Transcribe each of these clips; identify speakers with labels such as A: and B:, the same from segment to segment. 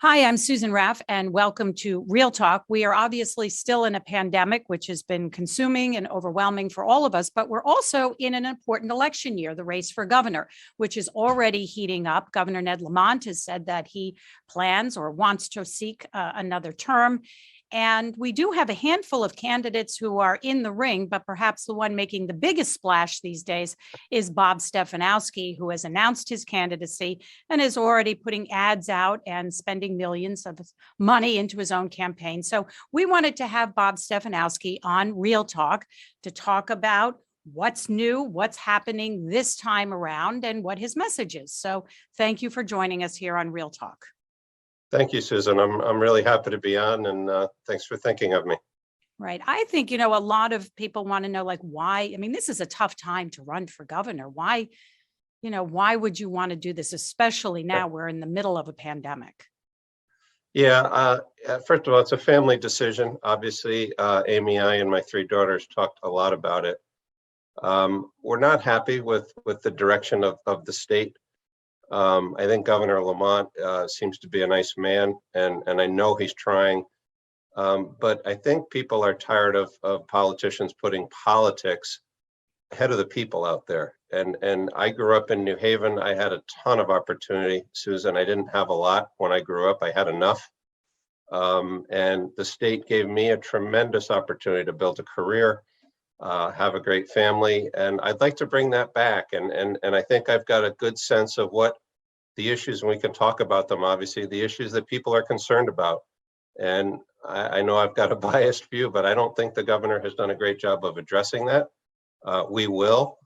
A: Hi, I'm Susan Raff, and welcome to Real Talk. We are obviously still in a pandemic, which has been consuming and overwhelming for all of us, but we're also in an important election year, the race for governor, which is already heating up. Governor Ned Lamont has said that he plans or wants to seek another term. And we do have a handful of candidates who are in the ring, but perhaps the one making the biggest splash these days is Bob Stefanowski, who has announced his candidacy and is already putting ads out and spending millions of money into his own campaign. So we wanted to have Bob Stefanowski on Real Talk to talk about what's new, what's happening this time around, and what his message is. So thank you for joining us here on Real Talk.
B: Thank you, Susan. I'm really happy to be on, and thanks for thinking of me.
A: Right. I think, a lot of people want to know, like, why? I mean, this is a tough time to run for governor. Why would you want to do this, especially now we're in the middle of a pandemic?
B: Yeah, first of all, it's a family decision. Obviously, Amy, I, and my three daughters talked a lot about it. We're not happy with the direction of the state. I think Governor Lamont seems to be a nice man, and I know he's trying. But I think people are tired of politicians putting politics ahead of the people out there. And I grew up in New Haven. I had a ton of opportunity, Susan. I didn't have a lot when I grew up. I had enough. And the state gave me a tremendous opportunity to build a career, have a great family, and I'd like to bring that back. And I think I've got a good sense of what the issues, and we can talk about them, obviously, the issues that people are concerned about. And I know I've got a biased view, but I don't think the governor has done a great job of addressing that. We'll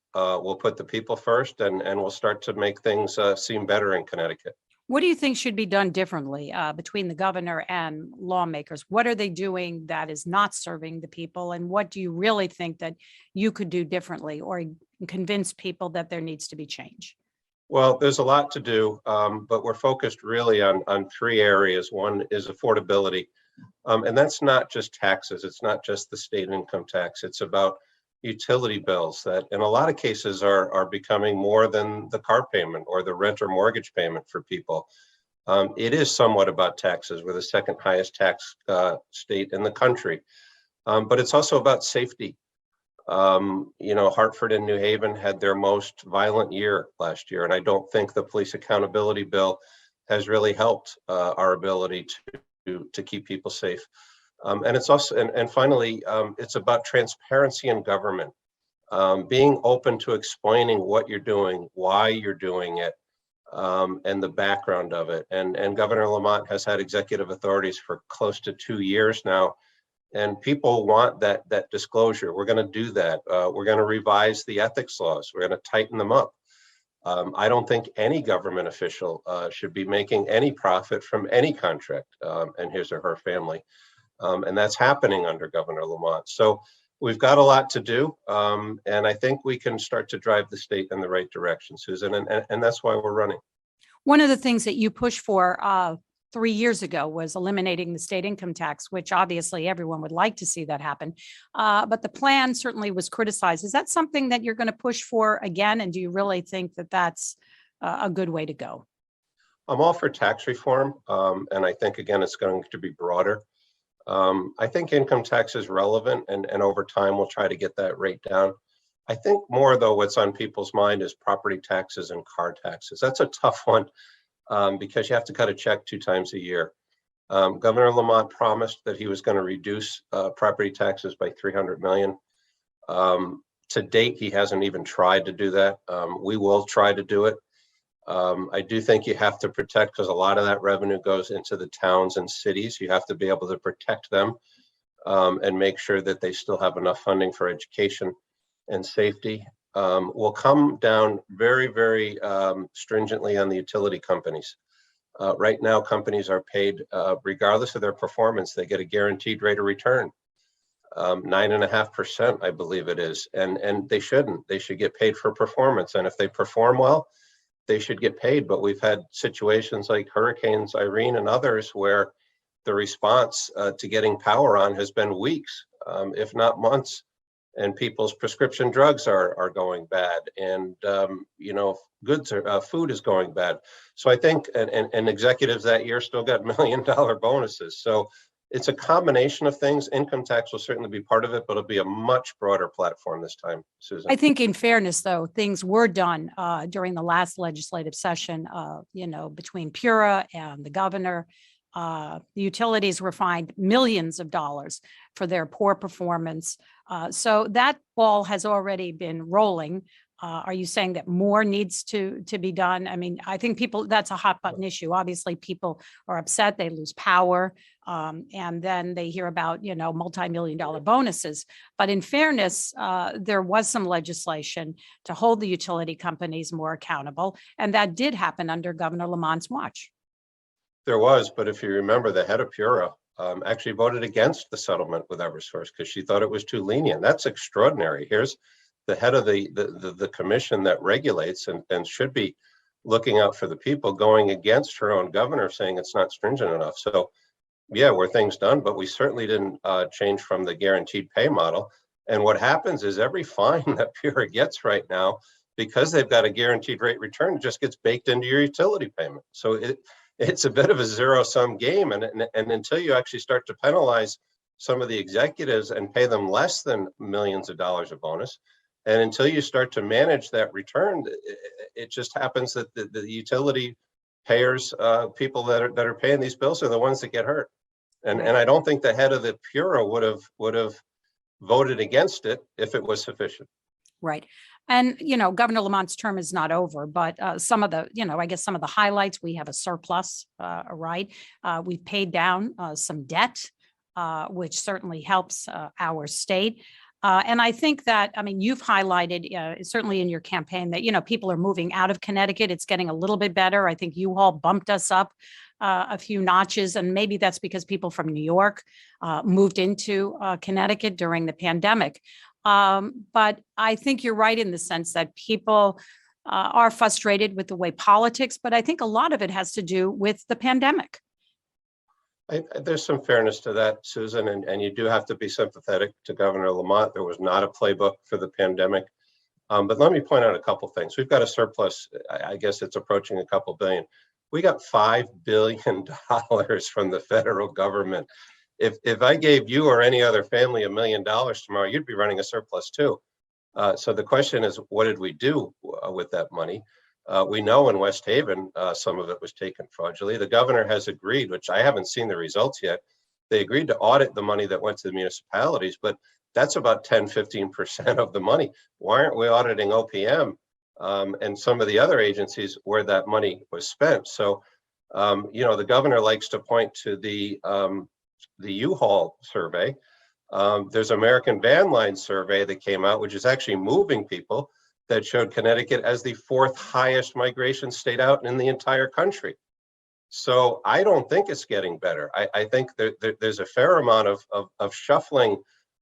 B: put the people first, and we'll start to make things seem better in Connecticut.
A: What do you think should be done differently between the governor and lawmakers? What are they doing that is not serving the people? And what do you really think that you could do differently or convince people that there needs to be change?
B: Well, there's a lot to do, but we're focused really on three areas. One is affordability, and that's not just taxes. It's not just the state income tax. It's about utility bills that in a lot of cases are becoming more than the car payment or the rent or mortgage payment for people. It is somewhat about taxes. We're the second highest tax state in the country, but it's also about safety. Hartford and New Haven had their most violent year last year, and I don't think the police accountability bill has really helped our ability to keep people safe. And it's also, and finally, it's about transparency in government, being open to explaining what you're doing, why you're doing it, and the background of it. And Governor Lamont has had executive authorities for close to 2 years now, and people want that disclosure. We're going to do that. We're going to revise the ethics laws. We're going to tighten them up. I don't think any government official should be making any profit from any contract and his or her family. And that's happening under Governor Lamont. So we've got a lot to do. And I think we can start to drive the state in the right direction, Susan. And that's why we're running.
A: One of the things that you pushed for 3 years ago was eliminating the state income tax, which obviously everyone would like to see that happen. But the plan certainly was criticized. Is that something that you're going to push for again? And do you really think that that's a good way to go?
B: I'm all for tax reform. And I think, again, it's going to be broader. I think income tax is relevant, and over time we'll try to get that rate down. I think more, though, what's on people's mind is property taxes and car taxes. That's a tough one because you have to cut a check 2 times a year. Governor Lamont promised that he was going to reduce property taxes by $300 million. To date, he hasn't even tried to do that. We will try to do it. I do think you have to protect, because a lot of that revenue goes into the towns and cities. You have to be able to protect them and make sure that they still have enough funding for education and safety. We'll come down very, very stringently on the utility companies. Right now, companies are paid, regardless of their performance, they get a guaranteed rate of return. 9.5%, I believe it is. And they shouldn't. They should get paid for performance. And if they perform well, they should get paid. But we've had situations like Hurricanes Irene and others where the response to getting power on has been weeks, if not months. and people's prescription drugs are going bad, and food is going bad. So I think, and executives that year still got $1 million bonuses. So it's a combination of things. Income tax will certainly be part of it, but it'll be a much broader platform this time, Susan.
A: I think in fairness, though, things were done during the last legislative session, between Pura and the governor. The utilities were fined millions of dollars for their poor performance. So that ball has already been rolling. Are you saying that more needs to be done? I mean, I think that's a hot button issue. Obviously, people are upset, they lose power, and then they hear about, multi-million-dollar bonuses. But in fairness, there was some legislation to hold the utility companies more accountable, and that did happen under Governor Lamont's watch.
B: There was, but if you remember, the head of Pura actually voted against the settlement with Eversource because she thought it was too lenient. That's extraordinary. Here's the head of the commission that regulates and should be looking out for the people, going against her own governor, saying it's not stringent enough. So yeah, were things done, but we certainly didn't change from the guaranteed pay model. And what happens is every fine that Pura gets right now, because they've got a guaranteed rate return, just gets baked into your utility payment. So it's a bit of a zero-sum game. And until you actually start to penalize some of the executives and pay them less than millions of dollars of bonus, and until you start to manage that return, it just happens that the utility payers, people that are paying these bills, are the ones that get hurt. And I don't think the head of the Pura would have voted against it if it was sufficient.
A: Right. And, Governor Lamont's term is not over, but some of the, I guess some of the highlights, we have a surplus, right? We've paid down some debt, which certainly helps our state. And I think that, you've highlighted, certainly in your campaign, that, people are moving out of Connecticut. It's getting a little bit better. I think you all bumped us up a few notches, and maybe that's because people from New York moved into Connecticut during the pandemic. But I think you're right in the sense that people are frustrated with the way politics, but I think a lot of it has to do with the pandemic.
B: There's some fairness to that, Susan, and you do have to be sympathetic to Governor Lamont. There was not a playbook for the pandemic. But let me point out a couple things. We've got a surplus. I guess it's approaching a couple billion. We got $5 billion from the federal government. If I gave you or any other family $1 million tomorrow, you'd be running a surplus too. So the question is, what did we do with that money? We know in West Haven, some of it was taken fraudulently. The governor has agreed, which I haven't seen the results yet. They agreed to audit the money that went to the municipalities, but that's about 10-15% of the money. Why aren't we auditing OPM and some of the other agencies where that money was spent? So, the governor likes to point to the U-Haul survey. There's American Van Line survey that came out, which is actually moving people, that showed Connecticut as the 4th highest migration state out in the entire country. So I don't think it's getting better. I think there's a fair amount of shuffling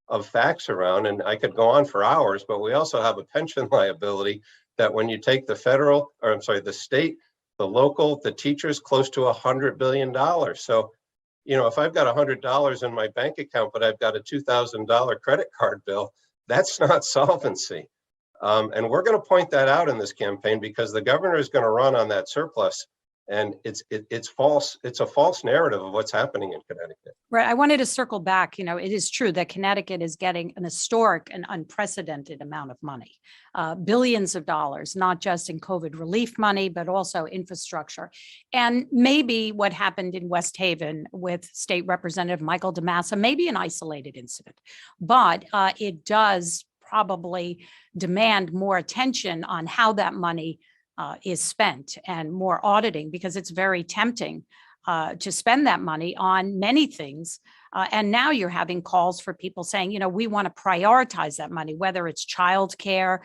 B: of facts around, and I could go on for hours, but we also have a pension liability that when you take the the state, the local, the teachers, close to $100 billion. So, if I've got $100 in my bank account, but I've got a $2,000 credit card bill, that's not solvency. And we're going to point that out in this campaign because the governor is going to run on that surplus, and it's false. It's a false narrative of what's happening in Connecticut.
A: Right. I wanted to circle back. It is true that Connecticut is getting an historic and unprecedented amount of money, billions of dollars, not just in COVID relief money, but also infrastructure. And maybe what happened in West Haven with State Representative Michael DeMassa may be an isolated incident, but it does probably demand more attention on how that money is spent and more auditing, because it's very tempting to spend that money on many things. And now you're having calls for people saying, we want to prioritize that money, whether it's childcare.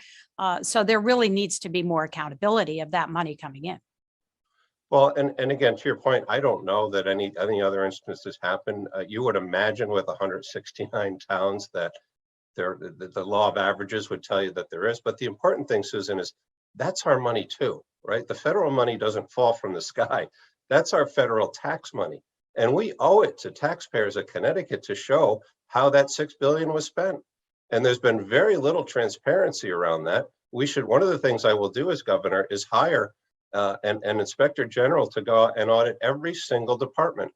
A: So there really needs to be more accountability of that money coming in.
B: Well, and again, to your point, I don't know that any other instances happen. You would imagine with 169 towns that the law of averages would tell you that there is. But the important thing, Susan, is that's our money too, right? The federal money doesn't fall from the sky. That's our federal tax money. And we owe it to taxpayers of Connecticut to show how that $6 billion was spent. And there's been very little transparency around that. One of the things I will do as governor is hire an inspector general to go out and audit every single department.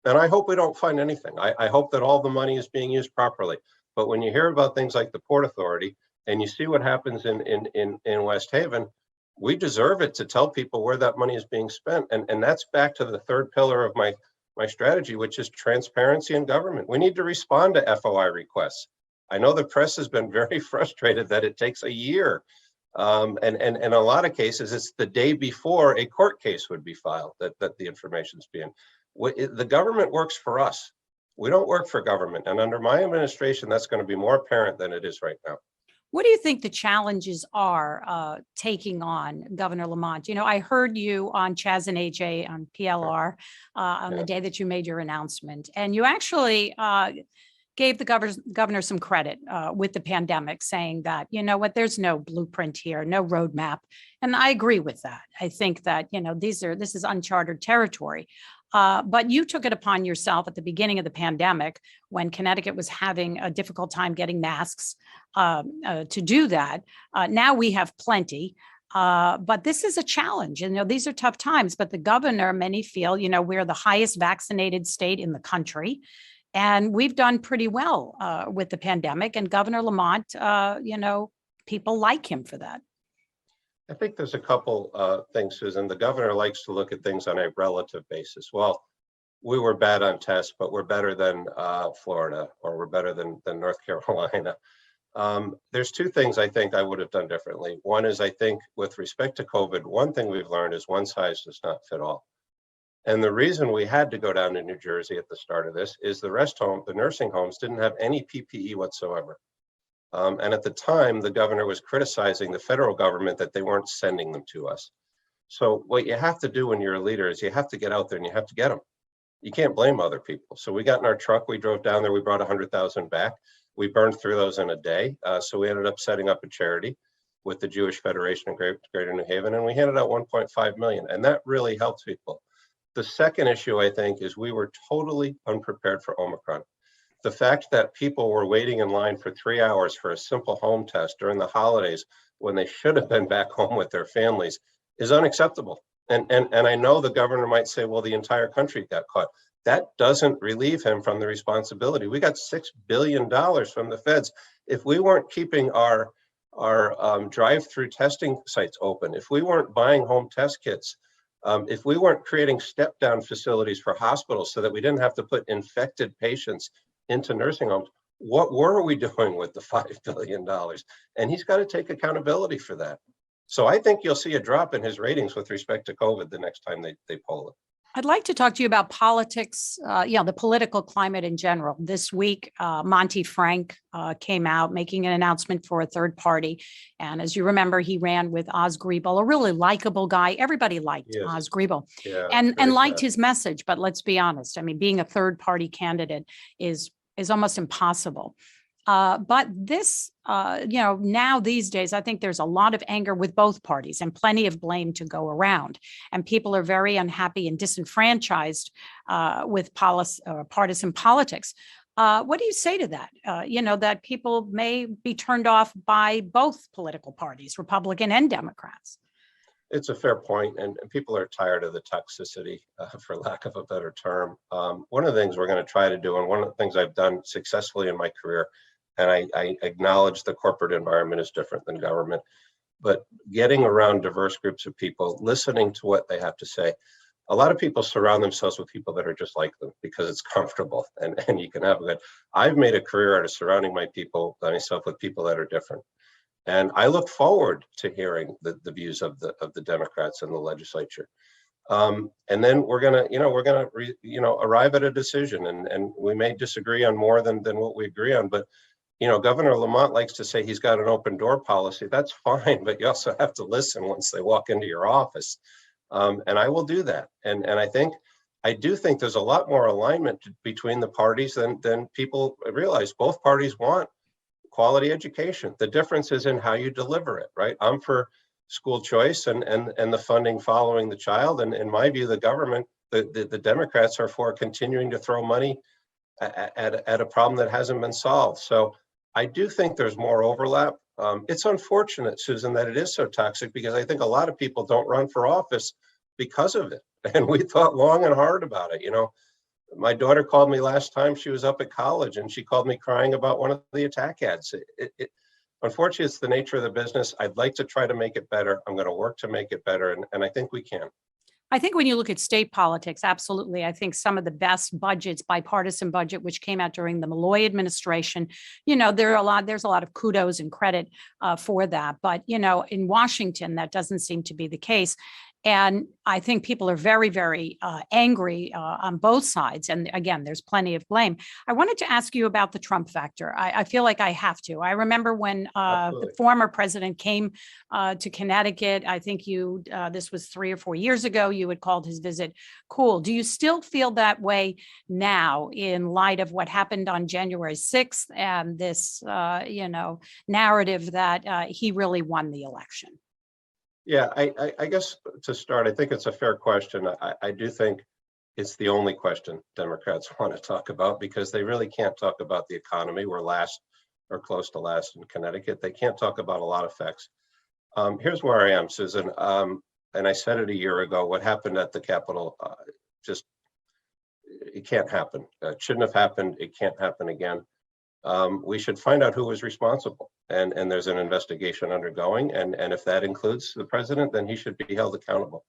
B: And I hope we don't find anything. I hope that all the money is being used properly. But when you hear about things like the Port Authority and you see what happens in West Haven, we deserve it to tell people where that money is being spent. And that's back to the third pillar of my strategy, which is transparency in government. We need to respond to FOI requests. I know the press has been very frustrated that it takes a year. And in a lot of cases, it's the day before a court case would be filed that the information's being. The government works for us. We don't work for government. And under my administration, that's going to be more apparent than it is right now.
A: What do you think the challenges are taking on Governor Lamont? You know, I heard you on Chaz and AJ on PLR on the day that you made your announcement, and you actually gave the governor some credit with the pandemic, saying that, you know what, there's no blueprint here, no roadmap. And I agree with that. I think that, you know, this is uncharted territory. But you took it upon yourself at the beginning of the pandemic when Connecticut was having a difficult time getting masks to do that. Now we have plenty. But this is a challenge. You know, these are tough times. But the governor, many feel, you know, we're the highest vaccinated state in the country. And we've done pretty well with the pandemic. And Governor Lamont, you know, people like him for that.
B: I think there's a couple things, Susan. The governor likes to look at things on a relative basis. Well, we were bad on tests, but we're better than Florida, or we're better than North Carolina. There's two things I think I would have done differently. One is, I think with respect to COVID, one thing we've learned is one size does not fit all. And the reason we had to go down to New Jersey at the start of this is the nursing homes didn't have any PPE whatsoever. And at the time, the governor was criticizing the federal government that they weren't sending them to us. So what you have to do when you're a leader is you have to get out there and you have to get them. You can't blame other people. So we got in our truck, we drove down there, we brought 100,000 back. We burned through those in a day. So we ended up setting up a charity with the Jewish Federation of Greater New Haven, and we handed out 1.5 million. And that really helped people. The second issue, I think, is we were totally unprepared for Omicron. The fact that people were waiting in line for 3 hours for a simple home test during the holidays when they should have been back home with their families is unacceptable. And I know the governor might say, well, the entire country got caught. That doesn't relieve him from the responsibility. We got $6 billion from the feds. If we weren't keeping our drive-through testing sites open, if we weren't buying home test kits, if we weren't creating step-down facilities for hospitals so that we didn't have to put infected patients into nursing homes, what were we doing with the $5 billion? And he's got to take accountability for that. So I think you'll see a drop in his ratings with respect to COVID the next time they poll it.
A: I'd like to talk to you about politics, the political climate in general. This week, Monty Frank came out making an announcement for a third party. And as you remember, he ran with Oz Griebel, a really likable guy. Everybody liked Oz Griebel and liked his message. But let's be honest. I mean, being a third party candidate is almost impossible. But this, now these days, I think there's a lot of anger with both parties and plenty of blame to go around. And people are very unhappy and disenfranchised with partisan politics. What do you say to that? That people may be turned off by both political parties, Republican and Democrats.
B: It's a fair point, and people are tired of the toxicity, for lack of a better term. One of the things we're going to try to do, and one of the things I've done successfully in my career, and I acknowledge the corporate environment is different than government, but getting around diverse groups of people, listening to what they have to say. A lot of people surround themselves with people that are just like them because it's comfortable and you can have a good. I've made a career out of surrounding myself with people that are different. And I look forward to hearing the views of the Democrats in the legislature. And then we're gonna arrive at a decision, and we may disagree on more than what we agree on. But Governor Lamont likes to say he's got an open door policy. That's fine, but you also have to listen once they walk into your office. And I will do that. And I do think there's a lot more alignment between the parties than people realize. Both parties want quality education. The difference is in how you deliver it, right? I'm for school choice and the funding following the child. And in my view, the government, the Democrats are for continuing to throw money at a problem that hasn't been solved. So I do think there's more overlap. It's unfortunate, Susan, that it is so toxic because I think a lot of people don't run for office because of it. And we thought long and hard about it. My daughter called me last time she was up at college and she called me crying about one of the attack ads. Unfortunately, it's the nature of the business. I'd like to try to make it better. I'm going to work to make it better. And I think we can.
A: I think when you look at state politics, absolutely. I think some of the best budgets, bipartisan budget, which came out during the Malloy administration, there's a lot of kudos and credit for that. But, in Washington, that doesn't seem to be the case. And I think people are very, very angry on both sides. And again, there's plenty of blame. I wanted to ask you about the Trump factor. I feel like I have to. I remember when the former president came to Connecticut. I think this was 3 or 4 years ago, you had called his visit cool. Do you still feel that way now in light of what happened on January 6th and this, narrative that he really won the election?
B: Yeah, I guess to start, I think it's a fair question. I do think it's the only question Democrats want to talk about because they really can't talk about the economy. We're last or close to last in Connecticut. They can't talk about a lot of facts. Here's where I am, Susan. And I said it a year ago, what happened at the Capitol, it can't happen. It shouldn't have happened. It can't happen again. We should find out who was responsible. And there's an investigation undergoing. And if that includes the president, then he should be held accountable.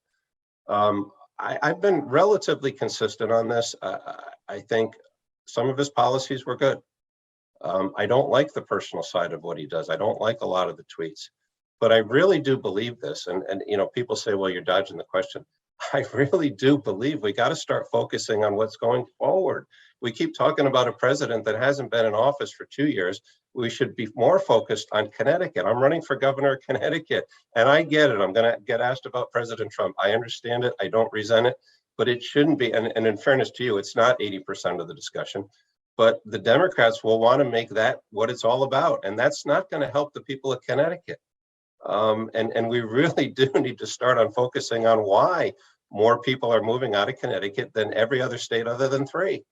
B: I've been relatively consistent on this. I think some of his policies were good. I don't like the personal side of what he does. I don't like a lot of the tweets. But I really do believe this. And people say, well, you're dodging the question. I really do believe we got to start focusing on what's going forward. We keep talking about a president that hasn't been in office for 2 years. We should be more focused on Connecticut. I'm running for governor of Connecticut, and I get it. I'm going to get asked about President Trump. I understand it. I don't resent it, but it shouldn't be. And in fairness to you, it's not 80% of the discussion, but the Democrats will want to make that what it's all about. And that's not going to help the people of Connecticut. And we really do need to start on focusing on why more people are moving out of Connecticut than every other state other than 3.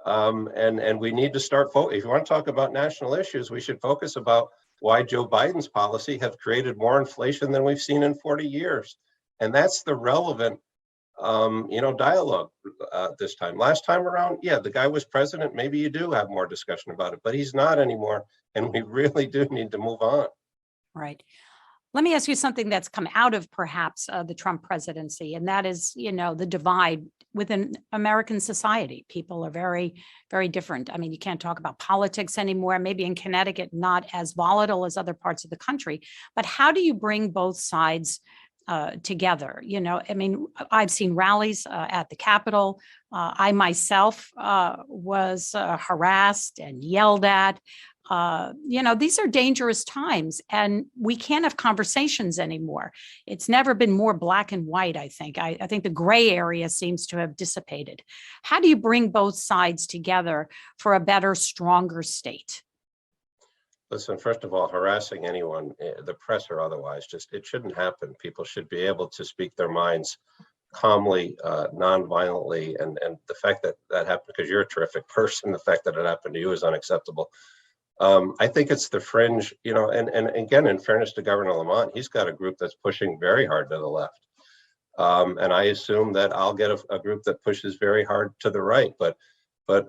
B: And we need to start, if you want to talk about national issues, we should focus about why Joe Biden's policy have created more inflation than we've seen in 40 years. And that's the relevant, dialogue this time. Last time around, yeah, the guy was president. Maybe you do have more discussion about it, but he's not anymore. And we really do need to move on.
A: Right. Let me ask you something that's come out of perhaps the Trump presidency, and that is, the divide within American society. People are very, very different. I mean, you can't talk about politics anymore. Maybe in Connecticut, not as volatile as other parts of the country. But how do you bring both sides together? I've seen rallies at the Capitol. I myself was harassed and yelled at. These are dangerous times and we can't have conversations anymore. It's never been more black and white, I think. I think the gray area seems to have dissipated. How do you bring both sides together for a better, stronger state?
B: Listen, first of all, harassing anyone, the press or otherwise, it shouldn't happen. People should be able to speak their minds calmly, non-violently. And the fact that happened, because you're a terrific person, the fact that it happened to you is unacceptable. I think it's the fringe, and again, in fairness to Governor Lamont, he's got a group that's pushing very hard to the left. And I assume that I'll get a group that pushes very hard to the right, but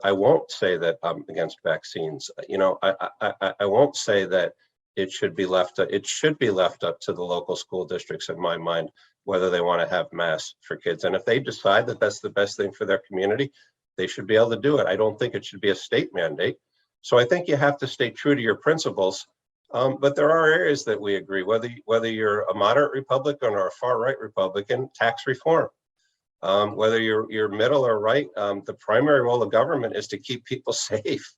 B: I won't say that I'm against vaccines. I won't say that it should be left up to the local school districts, in my mind, whether they want to have masks for kids. And if they decide that that's the best thing for their community, they should be able to do it. I don't think it should be a state mandate. So I think you have to stay true to your principles, but there are areas that we agree, whether you're a moderate Republican or a far right Republican, tax reform, whether you're middle or right, the primary role of government is to keep people safe.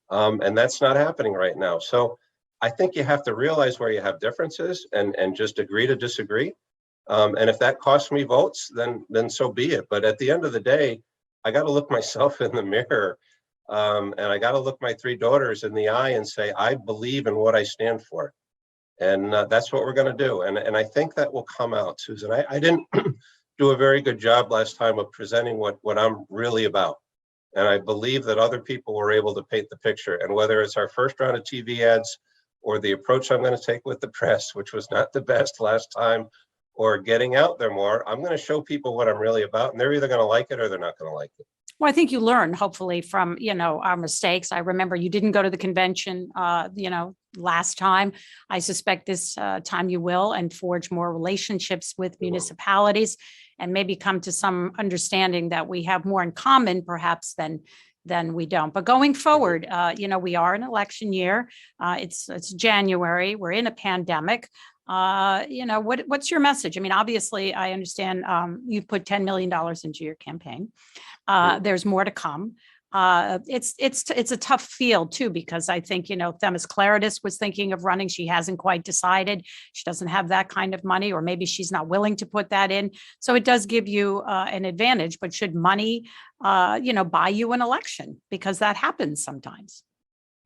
B: And that's not happening right now. So I think you have to realize where you have differences and just agree to disagree. And if that costs me votes, then so be it. But at the end of the day, I got to look myself in the mirror. And I got to look my 3 daughters in the eye and say, I believe in what I stand for. And that's what we're going to do. And I think that will come out, Susan. I didn't do a very good job last time of presenting what I'm really about. And I believe that other people were able to paint the picture. And whether it's our first round of TV ads or the approach I'm going to take with the press, which was not the best last time, or getting out there more, I'm going to show people what I'm really about. And they're either going to like it or they're not going to like it.
A: Well, I think you learn hopefully from, our mistakes. I remember you didn't go to the convention, last time. I suspect this time you will, and forge more relationships with municipalities and maybe come to some understanding that we have more in common perhaps than we don't. But going forward, we are an election year. It's January. We're in a pandemic. What's your message? I mean, obviously, I understand you've put $10 million into your campaign. There's more to come. It's a tough field too, because I think, Themis Claridis was thinking of running. She hasn't quite decided. She doesn't have that kind of money, or maybe she's not willing to put that in. So it does give you an advantage, but should money, buy you an election? Because that happens sometimes.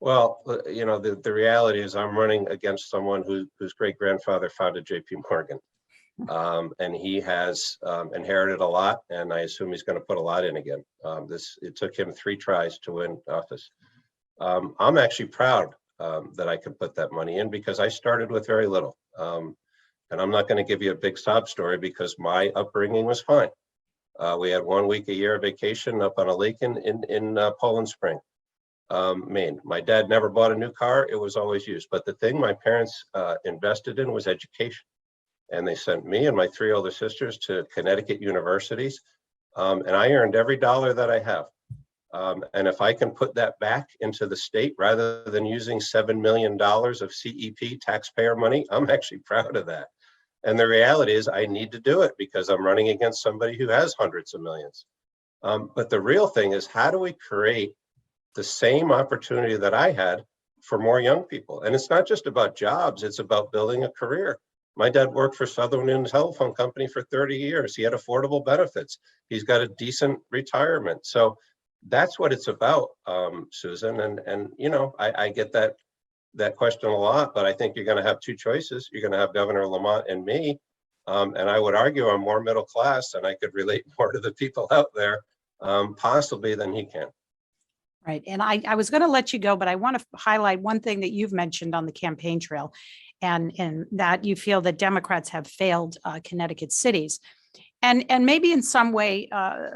B: Well, the reality is I'm running against someone whose great grandfather founded J.P. Morgan. And he has inherited a lot, and I assume he's going to put a lot in again. It took him 3 tries to win office. I'm actually proud that I could put that money in, because I started with very little. And I'm not going to give you a big sob story, because my upbringing was fine. We had 1 week a year vacation up on a lake in Poland Spring, Maine. My dad never bought a new car. It was always used. But the thing my parents invested in was education. And they sent me and my 3 older sisters to Connecticut universities. And I earned every dollar that I have. And if I can put that back into the state rather than using $7 million of CEP taxpayer money, I'm actually proud of that. And the reality is I need to do it, because I'm running against somebody who has hundreds of millions. But the real thing is, how do we create the same opportunity that I had for more young people? And it's not just about jobs, it's about building a career. My dad worked for Southern Union Telephone Company for 30 years. He had affordable benefits. He's got a decent retirement. So that's what it's about, Susan. And I get that question a lot, but I think you're going to have 2 choices. You're going to have Governor Lamont and me. And I would argue I'm more middle class, and I could relate more to the people out there, possibly, than he can.
A: Right. And I was going to let you go, but I want to highlight one thing that you've mentioned on the campaign trail, and that you feel that Democrats have failed Connecticut cities. And maybe in some way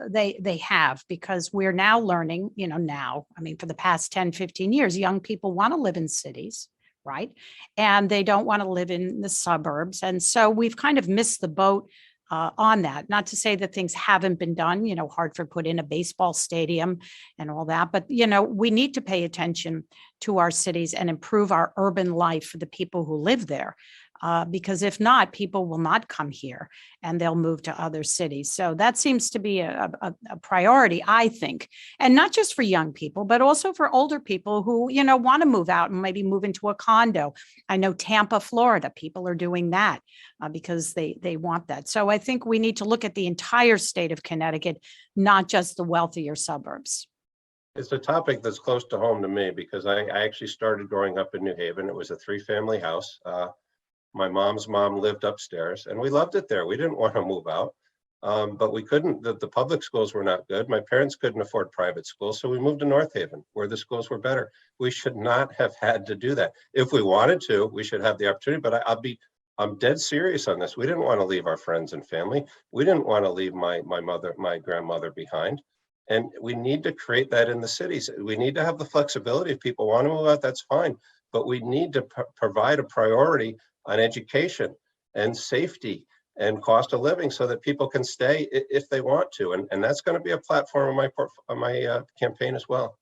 A: they have, because we're now learning, for the past 10, 15 years, young people want to live in cities, right? And they don't want to live in the suburbs. And so we've kind of missed the boat on that. Not to say that things haven't been done. Hartford put in a baseball stadium and all that, but we need to pay attention to our cities and improve our urban life for the people who live there. Because if not, people will not come here and they'll move to other cities. So that seems to be a priority, I think, and not just for young people, but also for older people who, want to move out and maybe move into a condo. I know Tampa, Florida, people are doing that because they want that. So I think we need to look at the entire state of Connecticut, not just the wealthier suburbs.
B: It's a topic that's close to home to me, because I actually started growing up in New Haven. It was a 3-family house. My mom's mom lived upstairs, and we loved it there. We didn't want to move out, but we couldn't. The public schools were not good. My parents couldn't afford private schools, so we moved to North Haven, where the schools were better. We should not have had to do that. If we wanted to, we should have the opportunity, but I'm dead serious on this. We didn't want to leave our friends and family. We didn't want to leave my grandmother behind. And we need to create that in the cities. We need to have the flexibility. If people want to move out, that's fine. But we need to provide a priority on education and safety and cost of living, so that people can stay if they want to. And that's going to be a platform on my campaign as well.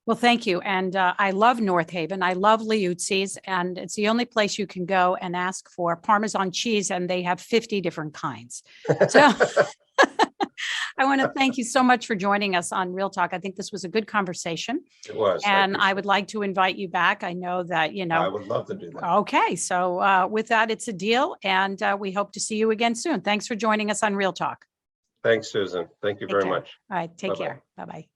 A: Well, thank you. And I love North Haven. I love Liuzzi's, and it's the only place you can go and ask for Parmesan cheese, and they have 50 different kinds. So I want to thank you so much for joining us on Real Talk. I think this was a good conversation.
B: It was.
A: And I would like to invite you back. I know that,
B: I would love to do that.
A: Okay. So with that, it's a deal. And we hope to see you again soon. Thanks for joining us on Real Talk.
B: Thanks, Susan. Thank you very much.
A: All right. Take
B: Bye-bye.
A: care. Bye-bye.